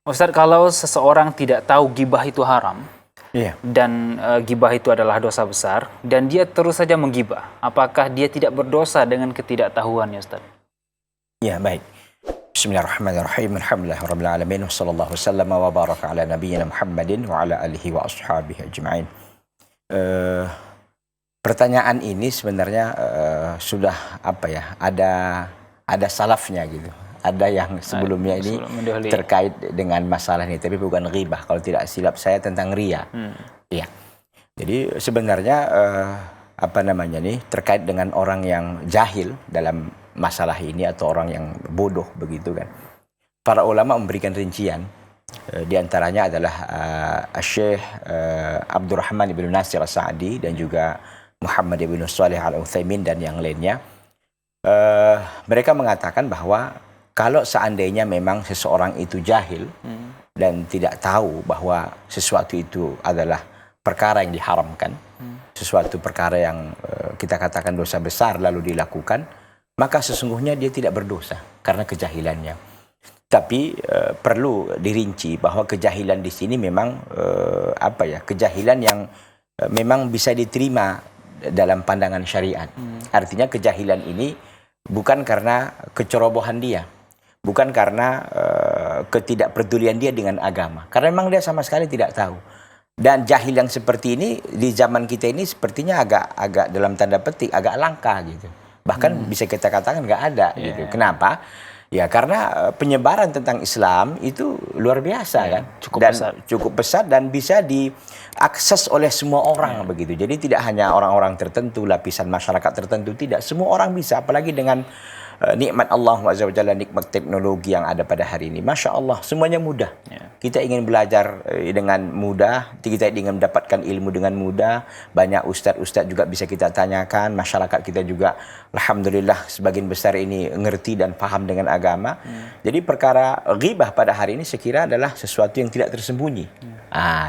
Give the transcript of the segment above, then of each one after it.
Ustadz, kalau seseorang tidak tahu gibah itu haram, dan gibah itu adalah dosa besar, dan dia terus saja menggibah, apakah dia tidak berdosa dengan ketidaktahuannya, Ustadz? Ya, baik. Bismillahirrahmanirrahim. Alhamdulillahirabbil alamin wa sallallahu wasallam wa baraka ala nabiyyina Muhammadin wa ala alihi wa ashabihi ajma'in. Pertanyaan ini sebenarnya sudah ada salafnya gitu. Ada yang sebelumnya ini terkait dengan masalah ini, tapi bukan ghibah. Kalau tidak silap saya tentang riya. Iya. Jadi sebenarnya terkait dengan orang yang jahil dalam masalah ini atau orang yang bodoh begitu kan. Para ulama memberikan rincian. Di antaranya adalah Syekh Abdurrahman ibn Nasir As-Sa'di dan juga Muhammad ibn Shalih Al-Utsaimin dan yang lainnya. Mereka mengatakan bahwa kalau seandainya memang seseorang itu jahil dan tidak tahu bahwa sesuatu itu adalah perkara yang diharamkan, sesuatu perkara yang kita katakan dosa besar lalu dilakukan, maka sesungguhnya dia tidak berdosa karena kejahilannya. Tapi perlu dirinci bahwa kejahilan di sini memang kejahilan yang memang bisa diterima dalam pandangan syariat. Artinya kejahilan ini bukan karena kecerobohan dia, bukan karena ketidakpedulian dia dengan agama, karena memang dia sama sekali tidak tahu. Dan jahil yang seperti ini di zaman kita ini sepertinya agak dalam tanda petik agak langka gitu. Bahkan bisa kita katakan nggak ada gitu. Kenapa? Ya karena penyebaran tentang Islam itu luar biasa kan, cukup besar dan bisa diakses oleh semua orang begitu. Jadi tidak hanya orang-orang tertentu, lapisan masyarakat tertentu, tidak, semua orang bisa. Apalagi dengan nikmat Allah Azza wa Jalla, nikmat teknologi yang ada pada hari ini. Masya Allah, semuanya mudah. Kita ingin belajar dengan mudah, kita ingin mendapatkan ilmu dengan mudah. Banyak ustadz-ustadz juga bisa kita tanyakan, masyarakat kita juga alhamdulillah sebagian besar ini ngerti dan paham dengan agama. Jadi perkara ghibah pada hari ini saya kira adalah sesuatu yang tidak tersembunyi.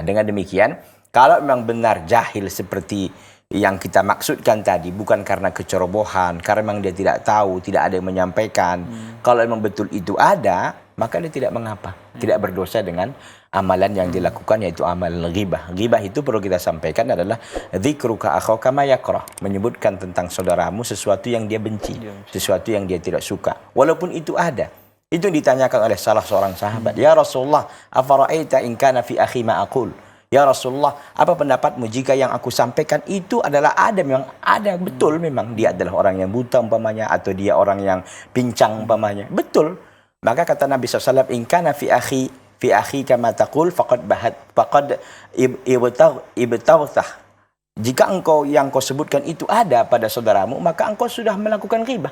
Dengan demikian, kalau memang benar jahil seperti yang kita maksudkan tadi, bukan karena kecerobohan, karena memang dia tidak tahu, tidak ada yang menyampaikan. Kalau memang betul itu ada, maka dia tidak mengapa, tidak berdosa dengan amalan yang dilakukan, yaitu amalan ghibah. Ghibah itu perlu kita sampaikan adalah dzikruka akhaka ma yakrah, menyebutkan tentang saudaramu sesuatu yang dia benci, sesuatu yang dia tidak suka, walaupun itu ada. Itu ditanyakan oleh salah seorang sahabat, "Ya Rasulullah, afara'aita in kana fi akhi ma aqul?" Ya Rasulullah, apa pendapatmu jika yang aku sampaikan itu adalah memang ada, betul memang dia adalah orang yang buta umpamanya, atau dia orang yang pincang umpamanya, betul. Maka kata Nabi SAW, in kana fi akhi kama taqul faqad ibtaghtah. Jika engkau yang kau sebutkan itu ada pada saudaramu, maka engkau sudah melakukan ghibah.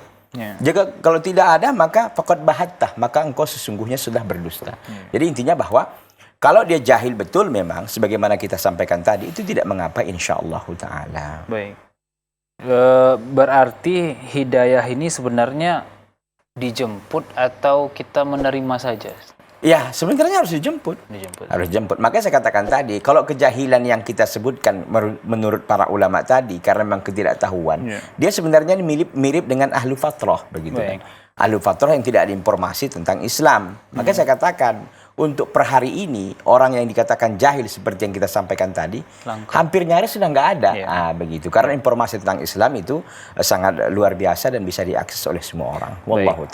Jika kalau tidak ada, maka faqad bahattah, maka engkau sesungguhnya sudah berdusta. Jadi intinya bahwa kalau dia jahil betul memang, sebagaimana kita sampaikan tadi, itu tidak mengapa insyaallah ta'ala. Baik. Berarti hidayah ini sebenarnya dijemput atau kita menerima saja? Ya, sebenarnya harus dijemput. Harus dijemput. Makanya saya katakan tadi, kalau kejahilan yang kita sebutkan menurut para ulama tadi, karena memang ketidaktahuan, dia sebenarnya mirip dengan ahlu fatrah, begitu kan. Ahlu fatrah yang tidak ada informasi tentang Islam. Makanya saya katakan, untuk per hari ini, orang yang dikatakan jahil seperti yang kita sampaikan tadi, hampir nyaris sudah nggak ada. Begitu. Karena informasi tentang Islam itu sangat luar biasa dan bisa diakses oleh semua orang. Wallahu